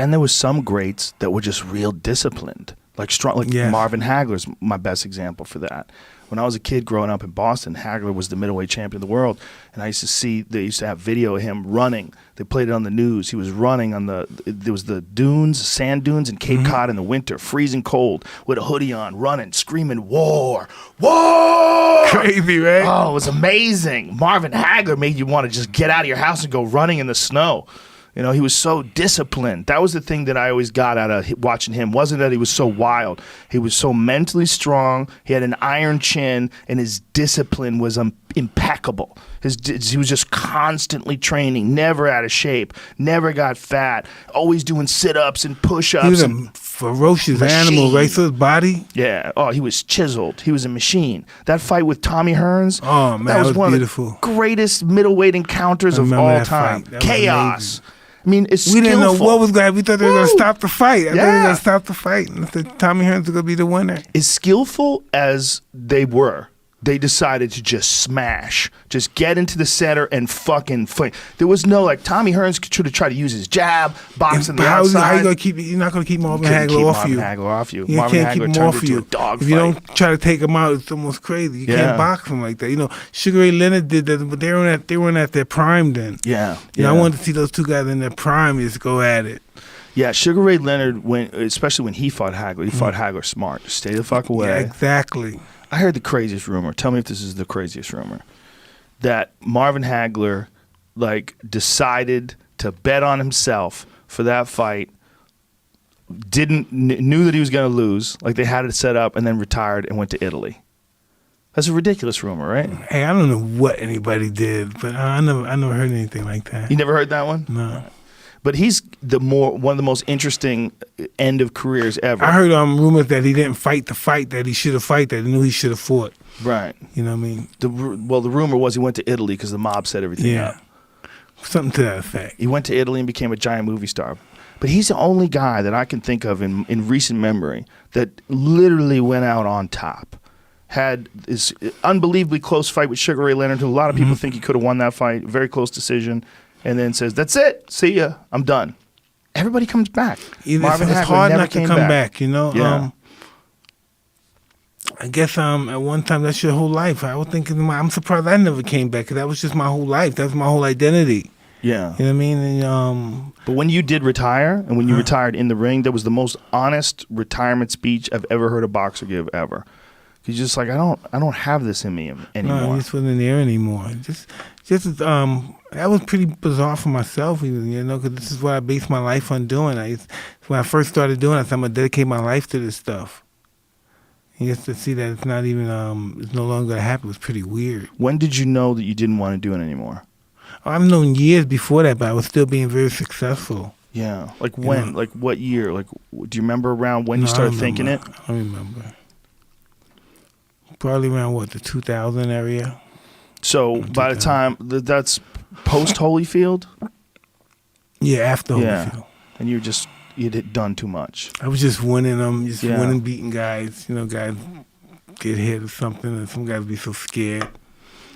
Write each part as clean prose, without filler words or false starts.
And there was some greats that were just real disciplined, like strong. Like Marvin Hagler's my best example for that. When I was a kid growing up in Boston, Hagler was the middleweight champion of the world, and I used to see they used to have video of him running. They played it on the news. He was running on there was the dunes, sand dunes in Cape Cod in the winter, freezing cold, with a hoodie on, running, screaming, "War, war!" Crazy, right? Oh, it was amazing. Marvin Hagler made you want to just get out of your house and go running in the snow. You know, he was so disciplined. That was the thing that I always got out of watching him. Wasn't that he was so wild. He was so mentally strong. He had an iron chin, and his discipline was impeccable. He was just constantly training, never out of shape, never got fat, always doing sit-ups and push-ups. He was a ferocious animal, right? So his body? Yeah. Oh, he was chiseled. He was a machine. That fight with Tommy Hearns, oh, man, that was one beautiful. Of the greatest middleweight encounters of all time. Chaos. I mean, it's skillful. We didn't know what was going to happen. We thought they were going to stop the fight. I thought they were going to stop the fight. And I said Tommy Hearns was going to be the winner. As skillful as they were, they decided to just smash, just get into the center and fucking fight. There was no, like, Tommy Hearns should have tried to use his jab, boxing the outside. How you gonna keep? You're not going to keep Marvin Hagler off you. Marvin Hagler off you. You Marvin can't keep him off you. If you don't try to take him out, it's almost crazy. You can't box him like that. You know, Sugar Ray Leonard did that, but they weren't at their prime then. Yeah. You know, I wanted to see those two guys in their prime just go at it. Yeah, Sugar Ray Leonard, especially when he fought Hagler, he fought Hagler smart. Just stay the fuck away. Yeah, exactly. I heard the craziest rumor. Tell me if this is the craziest rumor. That Marvin Hagler, like, decided to bet on himself for that fight. Knew that he was going to lose. Like, they had it set up, and then retired and went to Italy. That's a ridiculous rumor, right? Hey, I don't know what anybody did, but I never heard anything like that. You never heard that one? No. But he's one of the most interesting end of careers ever. I heard rumors that he didn't fight the fight that he should have fought, that he knew he should have fought. Right. You know what I mean? The rumor was he went to Italy because the mob set everything up. Something to that effect. He went to Italy and became a giant movie star. But he's the only guy that I can think of in recent memory that literally went out on top. Had this unbelievably close fight with Sugar Ray Leonard, who a lot of people think he could have won that fight. Very close decision. And then says, "That's it. See ya. I'm done." Everybody comes back. Marvin it's Hagler hard never not to came come back. back, you know? Yeah. I guess at one time, that's your whole life. I was thinking, I'm surprised I never came back, because that was just my whole life. That was my whole identity. Yeah. You know what I mean? And, but when you did retire, and when you retired in the ring, that was the most honest retirement speech I've ever heard a boxer give ever. He's just like, I don't have this in me anymore. No, he just wasn't there anymore. That was pretty bizarre for myself, even, you know, because this is what I based my life on doing. When I first started doing it, I said, I'm going to dedicate my life to this stuff. And just to see that it's not even, it's no longer going to happen was pretty weird. When did you know that you didn't want to do it anymore? I've known years before that, but I was still being very successful. Yeah. Like when? You know? Like what year? Like, do you remember around when you started thinking it? I don't remember. Probably around, the 2000 area. So by the time, that's post-Holyfield? Yeah, after Holyfield. And you'd done too much. I was just winning them, winning, beating guys. You know, guys get hit or something, and some guys be so scared.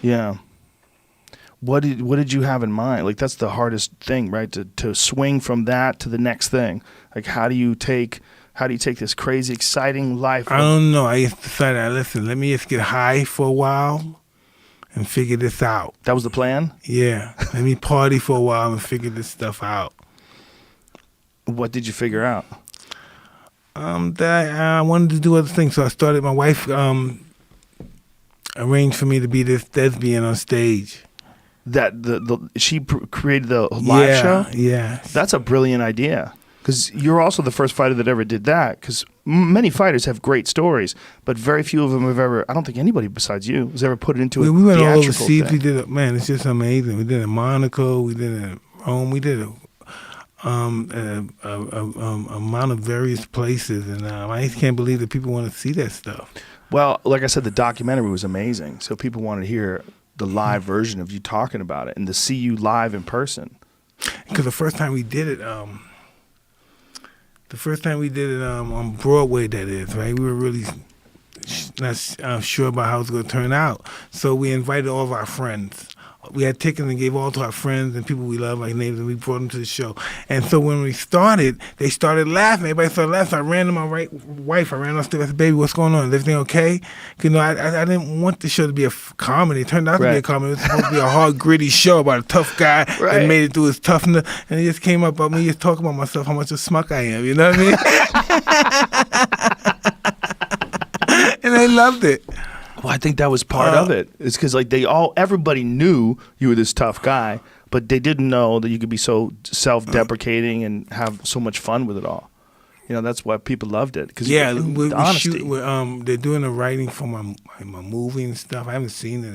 Yeah. What did you have in mind? Like, that's the hardest thing, right? To swing from that to the next thing. Like, how do you take this crazy, exciting life? I don't know. I just decided, listen, let me just get high for a while and figure this out. That was the plan? Yeah. Let me party for a while and figure this stuff out. What did you figure out? That I wanted to do other things. So I started, my wife arranged for me to be this lesbian on stage. That she created the live show? Yeah. That's a brilliant idea. Because you're also the first fighter that ever did that. Because many fighters have great stories, but very few of them have ever. I don't think anybody besides you has ever put it into a we went all overseas. Thing. We did it. Man, it's just amazing. We did it in Monaco. We did it in Rome. We did it amount of various places, and I just can't believe that people want to see that stuff. Well, like I said, the documentary was amazing, so people wanted to hear the live version of you talking about it and to see you live in person. Because the first time we did it. On Broadway, that is, right? We were really not sure about how it was going to turn out. So we invited all of our friends, we had tickets and gave all to our friends and people we love, like neighbors, and we brought them to the show. And so when we started, they started laughing. Everybody started laughing. So I ran to my wife. I ran upstairs. I said, "Baby, what's going on? Is everything okay?" You know, I didn't want the show to be a comedy. It turned out to be a comedy. It was supposed to be a hard, gritty show about a tough guy that made it through his toughness. And it just came up about me just talking about myself, how much a smuck I am. You know what I mean? And they loved it. Well, I think that was part of it. It's because like everybody knew you were this tough guy, but they didn't know that you could be so self-deprecating and have so much fun with it all. You know, that's why people loved it. Cause yeah, honesty. they're doing the writing for my movie and stuff. I haven't seen it.